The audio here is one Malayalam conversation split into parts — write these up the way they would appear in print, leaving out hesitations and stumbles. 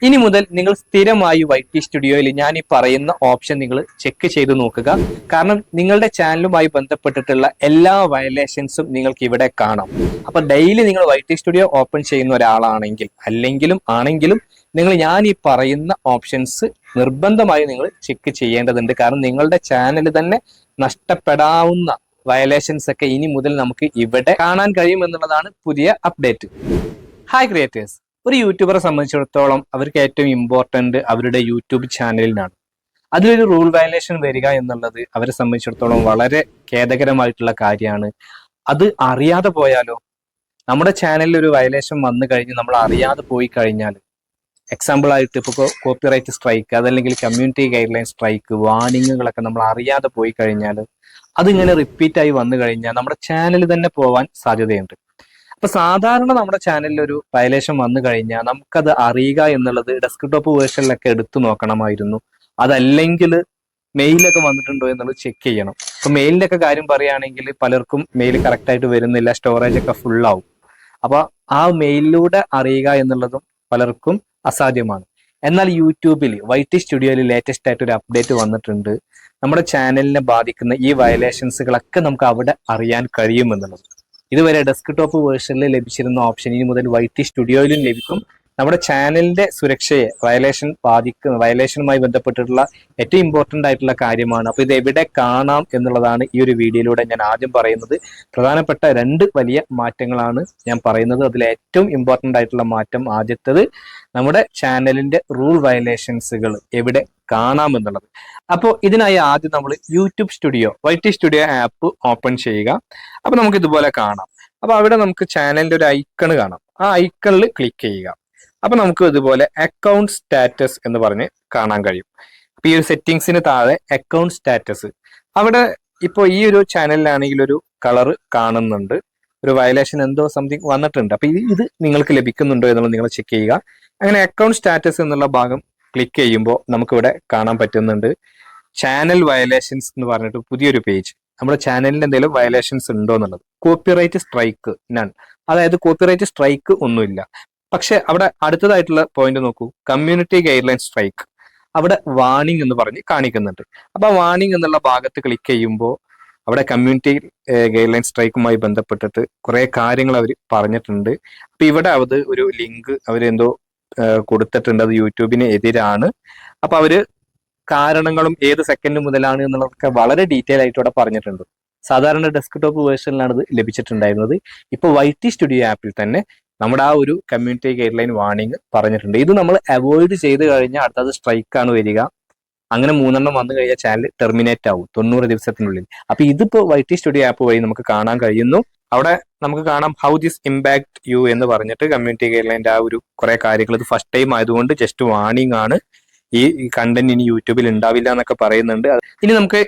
ഇനി മുതൽ നിങ്ങൾ സ്ഥിരമായി YT സ്റ്റുഡിയോയിൽ ഞാൻ ഈ പറയുന്ന ഓപ്ഷൻ നിങ്ങൾ ചെക്ക് ചെയ്ത് നോക്കുക. കാരണം നിങ്ങളുടെ ചാനലുമായി ബന്ധപ്പെട്ടിട്ടുള്ള എല്ലാ വയലേഷൻസും നിങ്ങൾക്ക് ഇവിടെ കാണാം. അപ്പൊ ഡെയിലി നിങ്ങൾ YT സ്റ്റുഡിയോ ഓപ്പൺ ചെയ്യുന്ന ഒരാളാണെങ്കിൽ ആണെങ്കിലും നിങ്ങൾ ഞാൻ ഈ പറയുന്ന ഓപ്ഷൻസ് നിർബന്ധമായി നിങ്ങൾ ചെക്ക് ചെയ്യേണ്ടതുണ്ട്. കാരണം നിങ്ങളുടെ ചാനൽ തന്നെ നഷ്ടപ്പെടാവുന്ന വയലേഷൻസ് ഒക്കെ ഇനി മുതൽ നമുക്ക് ഇവിടെ കാണാൻ കഴിയും എന്നുള്ളതാണ് പുതിയ അപ്ഡേറ്റ്. ഹായ് ക്രിയേറ്റേഴ്സ്, ഒരു യൂട്യൂബറെ സംബന്ധിച്ചിടത്തോളം അവർക്ക് ഏറ്റവും ഇമ്പോർട്ടന്റ് അവരുടെ യൂട്യൂബ് ചാനലിനാണ്. അതിലൊരു റൂൾ വയലേഷൻ വരിക എന്നുള്ളത് അവരെ സംബന്ധിച്ചിടത്തോളം വളരെ ഖേദകരമായിട്ടുള്ള കാര്യമാണ്. അത് അറിയാതെ പോയാലോ, നമ്മുടെ ചാനലിൽ ഒരു വയലേഷൻ വന്നു കഴിഞ്ഞ് നമ്മൾ അറിയാതെ പോയി കഴിഞ്ഞാൽ, എക്സാമ്പിൾ ആയിട്ട് ഇപ്പോൾ കോപ്പിറൈറ്റ് സ്ട്രൈക്ക്, അതല്ലെങ്കിൽ കമ്മ്യൂണിറ്റി ഗൈഡ് ലൈൻ സ്ട്രൈക്ക്, വാർണിങ്ങുകളൊക്കെ നമ്മൾ അറിയാതെ പോയി കഴിഞ്ഞാൽ അതിങ്ങനെ റിപ്പീറ്റ് ആയി വന്നു കഴിഞ്ഞാൽ നമ്മുടെ ചാനൽ തന്നെ പോവാൻ സാധ്യതയുണ്ട്. അപ്പൊ സാധാരണ നമ്മുടെ ചാനലിൽ ഒരു വയലേഷൻ വന്നു കഴിഞ്ഞാൽ നമുക്കത് അറിയുക എന്നുള്ളത് ഡെസ്ക്ടോപ്പ് വേർഷനിലൊക്കെ എടുത്തു നോക്കണമായിരുന്നു. അതല്ലെങ്കിൽ മെയിലൊക്കെ വന്നിട്ടുണ്ടോ എന്നുള്ളത് ചെക്ക് ചെയ്യണം. ഇപ്പൊ മെയിലിന്റെ ഒക്കെ കാര്യം പറയുകയാണെങ്കിൽ പലർക്കും മെയിൽ കറക്റ്റ് ആയിട്ട് വരുന്നില്ല, സ്റ്റോറേജ് ഒക്കെ ഫുൾ ആവും. അപ്പൊ ആ മെയിലിലൂടെ അറിയുക എന്നുള്ളതും പലർക്കും അസാധ്യമാണ്. എന്നാൽ യൂട്യൂബിൽ YT സ്റ്റുഡിയോയിൽ ലേറ്റസ്റ്റ് ആയിട്ട് ഒരു അപ്ഡേറ്റ് വന്നിട്ടുണ്ട്. നമ്മുടെ ചാനലിനെ ബാധിക്കുന്ന ഈ വയലേഷൻസുകളൊക്കെ നമുക്ക് അവിടെ അറിയാൻ കഴിയുമെന്നുള്ളത്. ഇതുവരെ ഡെസ്ക്ടോപ്പ് വേർഷനിൽ ലഭിച്ചിരുന്ന ഓപ്ഷൻ ഇനി മുതൽ YT സ്റ്റുഡിയോയിലും ലഭിക്കും. നമ്മുടെ ചാനലിന്റെ സുരക്ഷയെ വയലേഷനുമായി ബന്ധപ്പെട്ടിട്ടുള്ള ഏറ്റവും ഇമ്പോർട്ടന്റ് ആയിട്ടുള്ള കാര്യമാണ്. അപ്പൊ ഇത് എവിടെ കാണാം എന്നുള്ളതാണ് ഈ ഒരു വീഡിയോയിലൂടെ ഞാൻ ആദ്യം പറയുന്നത്. പ്രധാനപ്പെട്ട രണ്ട് വലിയ മാറ്റങ്ങളാണ് ഞാൻ പറയുന്നത്. അതിൽ ഏറ്റവും ഇമ്പോർട്ടന്റ് ആയിട്ടുള്ള മാറ്റം ആദ്യത്തേത് നമ്മുടെ ചാനലിന്റെ റൂൾ വയലേഷൻസുകൾ എവിടെ കാണാം എന്നുള്ളത്. അപ്പോൾ ഇതിനായി ആദ്യം നമ്മൾ YouTube studio YT studio app open ചെയ്യുക. അപ്പൊ നമുക്ക് ഇതുപോലെ കാണാം. അപ്പൊ അവിടെ നമുക്ക് ചാനലിന്റെ ഒരു ഐക്കൺ കാണാം. ആ ഐക്കണിൽ ക്ലിക്ക് ചെയ്യുക. അപ്പൊ നമുക്ക് ഇതുപോലെ അക്കൗണ്ട് സ്റ്റാറ്റസ് എന്ന് പറഞ്ഞ് കാണാൻ കഴിയും. അപ്പൊ ഈ ഒരു സെറ്റിംഗ്സിന് താഴെ അക്കൗണ്ട് സ്റ്റാറ്റസ്, അവിടെ ഇപ്പോൾ ഈ ഒരു ചാനലിലാണെങ്കിൽ ഒരു കളർ കാണുന്നുണ്ട്, ഒരു വയലേഷൻ എന്തോ സംതിങ് വന്നിട്ടുണ്ട്. അപ്പൊ ഇത് നിങ്ങൾക്ക് ലഭിക്കുന്നുണ്ടോ എന്നുള്ളത് നിങ്ങൾ ചെക്ക് ചെയ്യുക. അങ്ങനെ അക്കൗണ്ട് സ്റ്റാറ്റസ് എന്നുള്ള ഭാഗം ക്ലിക്ക് ചെയ്യുമ്പോൾ നമുക്കിവിടെ കാണാൻ പറ്റുന്നുണ്ട് ചാനൽ വയലേഷൻസ് എന്ന് പറഞ്ഞിട്ട് പുതിയൊരു പേജ്. നമ്മുടെ ചാനലിൽ എന്തെങ്കിലും വയലേഷൻസ് ഉണ്ടോ എന്നുള്ളത്. കോപ്പിറൈറ്റ് സ്ട്രൈക്ക് നൺ, അതായത് കോപ്പിറൈറ്റ് സ്ട്രൈക്ക് ഒന്നുമില്ല. പക്ഷെ അവിടെ അടുത്തതായിട്ടുള്ള പോയിന്റ് നോക്കൂ, കമ്മ്യൂണിറ്റി ഗൈഡ് ലൈൻ സ്ട്രൈക്ക്, അവിടെ വാർണിംഗ് എന്ന് പറഞ്ഞ് കാണിക്കുന്നുണ്ട്. അപ്പൊ ആ വാർണിംഗ് എന്നുള്ള ഭാഗത്ത് ക്ലിക്ക് ചെയ്യുമ്പോൾ അവിടെ കമ്മ്യൂണിറ്റി ഗൈഡ് ലൈൻ സ്ട്രൈക്കുമായി ബന്ധപ്പെട്ടിട്ട് കുറെ കാര്യങ്ങൾ അവർ പറഞ്ഞിട്ടുണ്ട്. അപ്പൊ ഇവിടെ ഒരു ലിങ്ക് അവരെന്തോ കൊടുത്തിട്ടുണ്ട്, അത് യൂട്യൂബിന് എതിരാണ്. അപ്പൊ അവര് കാരണങ്ങളും ഏത് സെക്കൻഡ് മുതലാണ് എന്നുള്ളതൊക്കെ വളരെ ഡീറ്റെയിൽ ആയിട്ട് ഇവിടെ പറഞ്ഞിട്ടുണ്ട്. സാധാരണ ഡെസ്ക്ടോപ്പ് വേർഷനിലാണ് ഇത് ലഭിച്ചിട്ടുണ്ടായിരുന്നത്. ഇപ്പൊ YT സ്റ്റുഡിയോ ആപ്പിൽ തന്നെ നമ്മുടെ ആ ഒരു കമ്മ്യൂണിറ്റി ഗൈഡ് ലൈൻ വാർണിംഗ് പറഞ്ഞിട്ടുണ്ട്. ഇത് നമ്മൾ അവോയ്ഡ് ചെയ്ത് കഴിഞ്ഞാൽ അടുത്തത് സ്ട്രൈക്കാണ് വരിക. അങ്ങനെ 3 വന്നു കഴിഞ്ഞാൽ ചാനൽ ടെർമിനേറ്റ് ആവും 90 ദിവസത്തിനുള്ളിൽ. അപ്പൊ ഇതിപ്പോ YT സ്റ്റുഡിയോ ആപ്പ് വഴി നമുക്ക് കാണാൻ കഴിയുന്നു. അവിടെ നമുക്ക് കാണാം ഹൗ ദിസ് ഇമ്പാക്ട് യു എന്ന് പറഞ്ഞിട്ട് കമ്മ്യൂണിറ്റി ഗൈഡ് ലൈൻ്റെ ആ ഒരു കുറെ കാര്യങ്ങൾ. ഇത് ഫസ്റ്റ് ടൈം ആയതുകൊണ്ട് ജസ്റ്റ് വാർണിംഗ് ആണ്, ഈ കണ്ടന്റ് ഇനി യൂട്യൂബിൽ ഉണ്ടാവില്ല എന്നൊക്കെ പറയുന്നുണ്ട്. ഇനി നമുക്ക്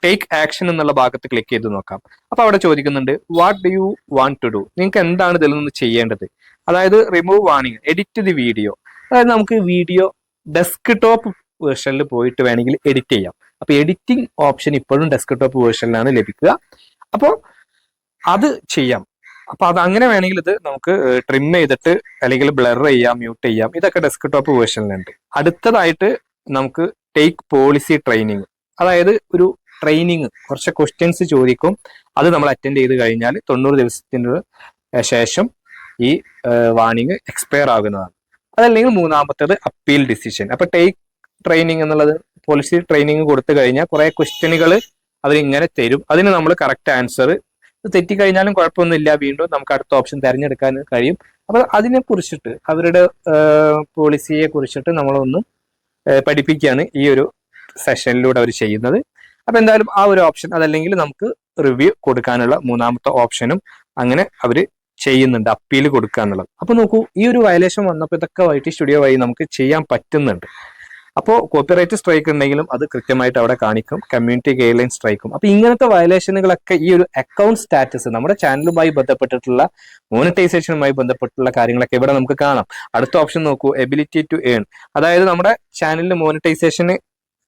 ടേക്ക് ആക്ഷൻ എന്നുള്ള ഭാഗത്ത് ക്ലിക്ക് ചെയ്ത് നോക്കാം. അപ്പൊ അവിടെ ചോദിക്കുന്നുണ്ട് what do you want to do, നിങ്ങൾക്ക് എന്താണ് ഇതിൽ നിന്ന് ചെയ്യേണ്ടത്. അതായത് remove warning, edit the video. അതായത് നമുക്ക് വീഡിയോ ഡെസ്ക്ടോപ്പ് വേർഷനിൽ പോയിട്ട് വേണമെങ്കിൽ എഡിറ്റ് ചെയ്യാം. അപ്പൊ എഡിറ്റിംഗ് ഓപ്ഷൻ ഇപ്പോഴും ഡെസ്ക്ടോപ്പ് വേർഷനിലാണ് ലഭിക്കുക. അപ്പോൾ അത് ചെയ്യാം. അപ്പൊ അത് അങ്ങനെ വേണമെങ്കിൽ ഇത് നമുക്ക് ട്രിം ചെയ്തിട്ട് അല്ലെങ്കിൽ ബ്ലർ ചെയ്യാം, മ്യൂട്ട് ചെയ്യാം. ഇതൊക്കെ ഡെസ്ക്ടോപ്പ് വേർഷനിലുണ്ട്. അടുത്തതായിട്ട് നമുക്ക് ടേക്ക് പോളിസി ട്രെയിനിങ്, അതായത് ഒരു ട്രെയിനിങ്, കുറച്ച് ക്വസ്റ്റ്യൻസ് ചോദിക്കും. അത് നമ്മൾ അറ്റൻഡ് ചെയ്ത് കഴിഞ്ഞാൽ 90 ദിവസത്തിന് ശേഷം ഈ വാർണിംഗ് എക്സ്പയർ ആകുന്നതാണ്. അതല്ലെങ്കിൽ മൂന്നാമത്തേത് അപ്പീൽ ഡിസിഷൻ. അപ്പൊ ടേക്ക് ട്രെയിനിങ് എന്നുള്ളത് പോളിസി ട്രെയിനിങ് കൊടുത്തു കഴിഞ്ഞാൽ കുറെ ക്വസ്റ്റ്യനുകൾ അവരിങ്ങനെ തരും. അതിന് നമ്മൾ കറക്റ്റ് ആൻസർ, തെറ്റിക്കഴിഞ്ഞാലും കുഴപ്പമൊന്നുമില്ല, വീണ്ടും നമുക്ക് അടുത്ത ഓപ്ഷൻ തിരഞ്ഞെടുക്കാൻ കഴിയും. അപ്പൊ അതിനെ കുറിച്ചിട്ട് അവരുടെ പോളിസിയെ കുറിച്ചിട്ട് നമ്മളൊന്ന് പഠിപ്പിക്കുകയാണ് ഈ ഒരു സെഷനിലൂടെ അവർ ചെയ്യുന്നത്. അപ്പൊ എന്തായാലും ആ ഒരു ഓപ്ഷൻ, അതല്ലെങ്കിൽ നമുക്ക് റിവ്യൂ കൊടുക്കാനുള്ള മൂന്നാമത്തെ ഓപ്ഷനും അങ്ങനെ അവര് ചെയ്യുന്നുണ്ട്, അപ്പീൽ കൊടുക്കുക എന്നുള്ളത്. അപ്പൊ നോക്കൂ, ഈ ഒരു വയലേഷൻ വന്നപ്പോൾ ഇതൊക്കെ YT സ്റ്റുഡിയോ വഴി നമുക്ക് ചെയ്യാൻ പറ്റുന്നുണ്ട്. അപ്പോൾ കോപ്പിറൈറ്റ് സ്ട്രൈക്ക് ഉണ്ടെങ്കിലും അത് കൃത്യമായിട്ട് അവിടെ കാണിക്കും, കമ്മ്യൂണിറ്റി ഗൈഡ് ലൈൻ സ്ട്രൈക്കും. അപ്പൊ ഇങ്ങനത്തെ വയലേഷനുകളൊക്കെ ഈ ഒരു അക്കൗണ്ട് സ്റ്റാറ്റസ്, നമ്മുടെ ചാനലുമായി ബന്ധപ്പെട്ടിട്ടുള്ള മോണിറ്റൈസേഷനുമായി ബന്ധപ്പെട്ടുള്ള കാര്യങ്ങളൊക്കെ ഇവിടെ നമുക്ക് കാണാം. അടുത്ത ഓപ്ഷൻ നോക്കൂ, എബിലിറ്റി ടു ഏൺ, അതായത് നമ്മുടെ ചാനലിന് മോണിറ്റൈസേഷന്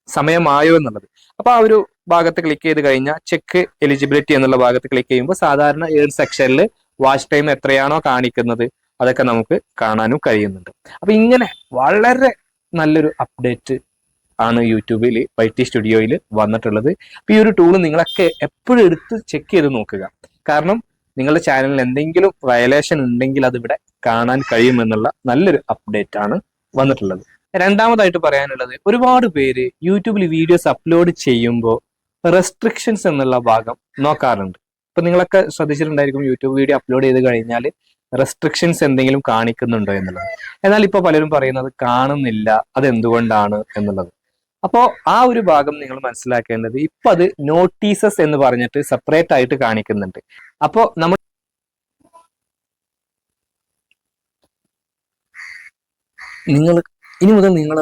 സമയമായോ എന്നുള്ളത്. അപ്പൊ ആ ഒരു ഭാഗത്ത് ക്ലിക്ക് ചെയ്ത് കഴിഞ്ഞാൽ ചെക്ക് എലിജിബിലിറ്റി എന്നുള്ള ഭാഗത്ത് ക്ലിക്ക് ചെയ്യുമ്പോൾ സാധാരണ ഏൺ സെക്ഷനിൽ വാച്ച് ടൈം എത്രയാണോ കാണിക്കുന്നത് അതൊക്കെ നമുക്ക് കാണാനും കഴിയുന്നുണ്ട്. അപ്പൊ ഇങ്ങനെ വളരെ നല്ലൊരു അപ്ഡേറ്റ് ആണ് യൂട്യൂബിൽ YT സ്റ്റുഡിയോയിൽ വന്നിട്ടുള്ളത്. അപ്പൊ ഈ ഒരു ടൂൾ നിങ്ങളൊക്കെ എപ്പോഴും എടുത്ത് ചെക്ക് ചെയ്ത് നോക്കുക. കാരണം നിങ്ങളുടെ ചാനലിൽ എന്തെങ്കിലും വയലേഷൻ ഉണ്ടെങ്കിൽ അത് ഇവിടെ കാണാൻ കഴിയുമെന്നുള്ള നല്ലൊരു അപ്ഡേറ്റ് ആണ് വന്നിട്ടുള്ളത്. രണ്ടാമതായിട്ട് പറയാനുള്ളത്, ഒരുപാട് പേര് യൂട്യൂബിൽ വീഡിയോസ് അപ്ലോഡ് ചെയ്യുമ്പോൾ റെസ്ട്രിക്ഷൻസ് എന്നുള്ള ഭാഗം നോക്കാറുണ്ട്. ഇപ്പൊ നിങ്ങളൊക്കെ ശ്രദ്ധിച്ചിട്ടുണ്ടായിരിക്കും, യൂട്യൂബ് വീഡിയോ അപ്ലോഡ് ചെയ്ത് കഴിഞ്ഞാൽ റെസ്ട്രിക്ഷൻസ് എന്തെങ്കിലും കാണിക്കുന്നുണ്ടോ എന്നുള്ളത്. എന്നാൽ ഇപ്പൊ പലരും പറയുന്നത് കാണുന്നില്ല, അത് എന്തുകൊണ്ടാണ് എന്നുള്ളത്. അപ്പോ ആ ഒരു ഭാഗം നിങ്ങൾ മനസ്സിലാക്കേണ്ടത്, ഇപ്പൊ അത് നോട്ടീസസ് എന്ന് പറഞ്ഞിട്ട് സെപ്പറേറ്റ് ആയിട്ട് കാണിക്കുന്നുണ്ട്. അപ്പോ നമ്മൾ ഇനി മുതൽ നിങ്ങൾ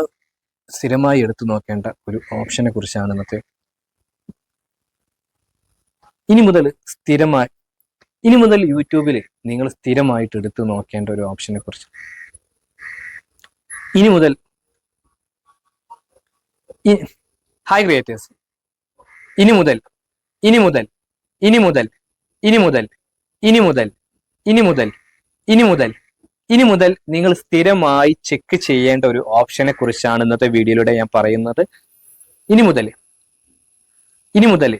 സ്ഥിരമായി എടുത്തു നോക്കേണ്ട ഒരു ഓപ്ഷനെ കുറിച്ചാണ് ഇന്നത്തെ. ഇനി മുതൽ യൂട്യൂബിൽ നിങ്ങൾ സ്ഥിരമായിട്ട് എടുത്തു നോക്കേണ്ട ഒരു ഓപ്ഷനെ കുറിച്ച്. ഹായ് ക്രിയേറ്റേഴ്സ്, ഇനി മുതൽ ഇനി മുതൽ ഇനി മുതൽ ഇനി മുതൽ ഇനി മുതൽ ഇനി മുതൽ ഇനി മുതൽ ഇനി മുതൽ നിങ്ങൾ സ്ഥിരമായി ചെക്ക് ചെയ്യേണ്ട ഒരു ഓപ്ഷനെ കുറിച്ചാണ് ഇന്നത്തെ വീഡിയോയിലൂടെ ഞാൻ പറയുന്നത്. ഇനി മുതൽ ഇനി മുതൽ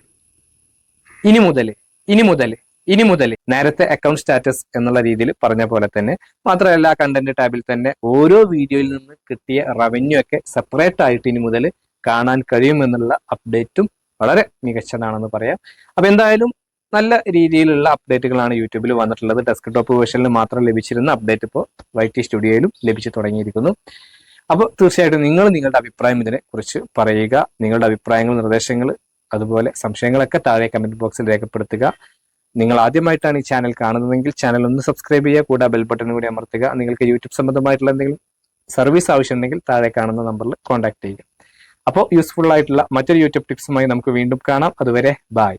ഇനി മുതൽ ഇനി മുതൽ ഇനി മുതൽ നേരത്തെ അക്കൗണ്ട് സ്റ്റാറ്റസ് എന്നുള്ള രീതിയിൽ പറഞ്ഞ പോലെ തന്നെ, മാത്രമല്ല കണ്ടന്റ് ടാബിൽ തന്നെ ഓരോ വീഡിയോയിൽ നിന്ന് കിട്ടിയ റവന്യൂ ഒക്കെ സെപ്പറേറ്റ് ആയിട്ട് ഇനി മുതൽ കാണാൻ കഴിയുമെന്നുള്ള അപ്ഡേറ്റും വളരെ മികച്ചതാണെന്ന് പറയാം. അപ്പൊ എന്തായാലും നല്ല രീതിയിലുള്ള അപ്ഡേറ്റുകളാണ് യൂട്യൂബിൽ വന്നിട്ടുള്ളത്. ഡെസ്ക്ടോപ്പ് വേർഷനിൽ മാത്രം ലഭിച്ചിരുന്ന അപ്ഡേറ്റ് ഇപ്പോൾ YT സ്റ്റുഡിയോയിലും ലഭിച്ചു തുടങ്ങിയിരിക്കുന്നു. അപ്പോൾ തീർച്ചയായിട്ടും നിങ്ങളുടെ അഭിപ്രായം ഇതിനെ കുറിച്ച് പറയുക. നിങ്ങളുടെ അഭിപ്രായങ്ങൾ, നിർദ്ദേശങ്ങൾ, അതുപോലെ സംശയങ്ങളൊക്കെ താഴെ കമന്റ് ബോക്സിൽ രേഖപ്പെടുത്തുക. നിങ്ങൾ ആദ്യമായിട്ടാണ് ഈ ചാനൽ കാണുന്നതെങ്കിൽ ചാനൽ ഒന്ന് സബ്സ്ക്രൈബ് ചെയ്യുക, കൂടെ ബെൽ ബട്ടൺ കൂടി അമർത്തുക. നിങ്ങൾക്ക് യൂട്യൂബ് സംബന്ധമായിട്ടുള്ള എന്തെങ്കിലും സർവീസ് ആവശ്യമുണ്ടെങ്കിൽ താഴെ കാണുന്ന നമ്പറിൽ കോൺടാക്ട് ചെയ്യുക. അപ്പോൾ യൂസ്ഫുൾ ആയിട്ടുള്ള മറ്റൊരു യൂട്യൂബ് ടിപ്സുമായി നമുക്ക് വീണ്ടും കാണാം. അതുവരെ ബൈ.